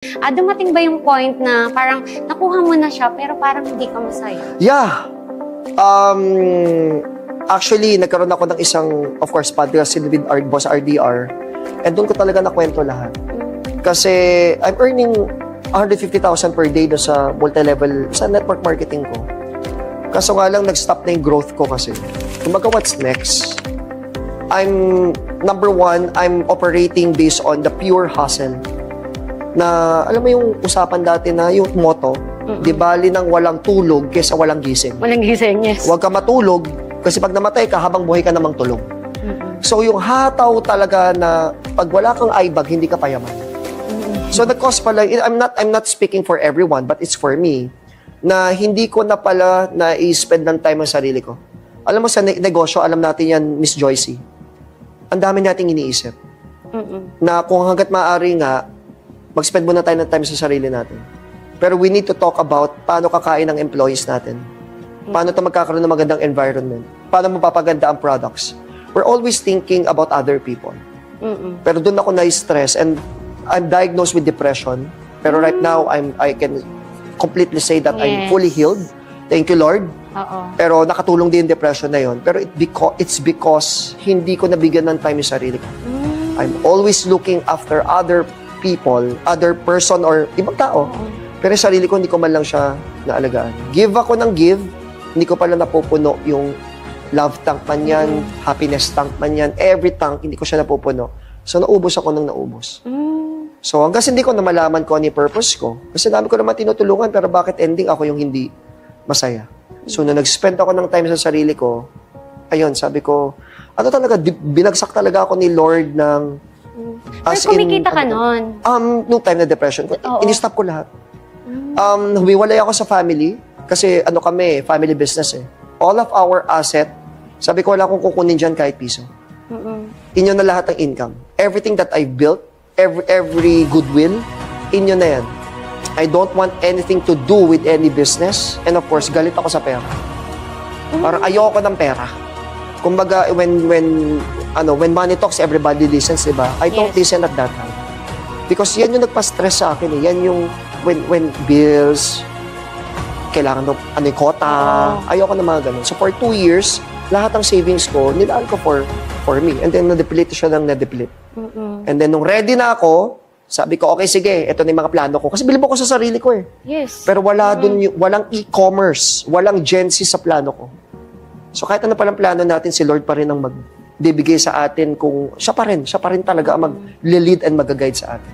Dumating ba yung point na parang nakuha mo na siya pero parang hindi ka masaya? Yeah. Actually, nagkaroon ako ng isang, of course, podcast with our boss RDR. And doon ko talaga nakwento lahat. Kasi I'm earning 150,000 per day sa multi-level, sa network marketing ko. Kaso nga lang, nag-stop na yung growth ko kasi. Kumbaga, what's next? Number one, I'm operating based on the pure hustle. Na, alam mo yung usapan dati na yung motto, di bali ng walang tulog kaysa walang gising. Walang gising, yes. Huwag ka matulog kasi pag namatay ka, habang buhay ka namang tulog. So yung hataw talaga na pag wala kang eyebag, hindi ka payaman. So the cost pala, I'm not speaking for everyone, but it's for me, na hindi ko na pala na-spend ng time ang sarili ko. Alam mo sa negosyo, alam natin yan, Miss Joycey, ang dami nating iniisip. Na kung hanggat maaari nga, mag-spend muna tayo ng time sa sarili natin. Pero we need to talk about paano kakain ng employees natin. Paano ito magkakaroon ng magandang environment. Paano mapapaganda ang products. We're always thinking about other people. Pero doon ako na-stress and I'm diagnosed with depression. Pero right now, I can completely say that I'm fully healed. Thank you, Lord. Pero nakatulong din yung depression na yun. Pero it's because hindi ko nabigyan ng time yung sarili ko. I'm always looking after other people, other person or ibang tao. Pero yung sarili ko, hindi ko man lang siya naalagaan. Give ako ng give, hindi ko pala napupuno yung love tank man yan, happiness tank man yan, every tank, hindi ko siya napupuno. So, naubos ako ng naubos. So, hanggang hindi ko na malaman ko ano yung purpose ko. Kasi dami ko naman tinutulungan, pero bakit ending ako yung hindi masaya? So, nung nag-spend ako ng time sa sarili ko, ayun, sabi ko, ano talaga, binagsak talaga ako ni Lord ng pero kumikita ka nun? Nung time na depression ko, in-stop ko lahat. Humiwalay ako sa family, kasi ano kami, family business eh. All of our asset, sabi ko, wala akong kukunin dyan kahit piso. Inyo na lahat ng income. Everything that I built, every goodwill, inyo na yan. I don't want anything to do with any business. And of course, galit ako sa pera. Parang ayoko ng pera. Kumbaga, when money talks, everybody listens, diba? I don't listen at that time. Because yan yung nagpa-stress sa akin eh. Yan yung, when bills, kailangan yung quota, ayoko na mga ganun. So for 2 years, lahat ng savings ko, nilaan ko for me. And then, na-deplete siya ng na-deplete. And then, nung ready na ako, sabi ko, okay, sige, ito na yung mga plano ko. Kasi bilib ako sa sarili ko eh. Yes. Pero wala walang e-commerce, walang Gen Z sa plano ko. So kahit ano palang plano natin, si Lord pa rin ang magbibigay sa atin kung siya pa rin talaga ang mag-lead and mag-guide sa atin.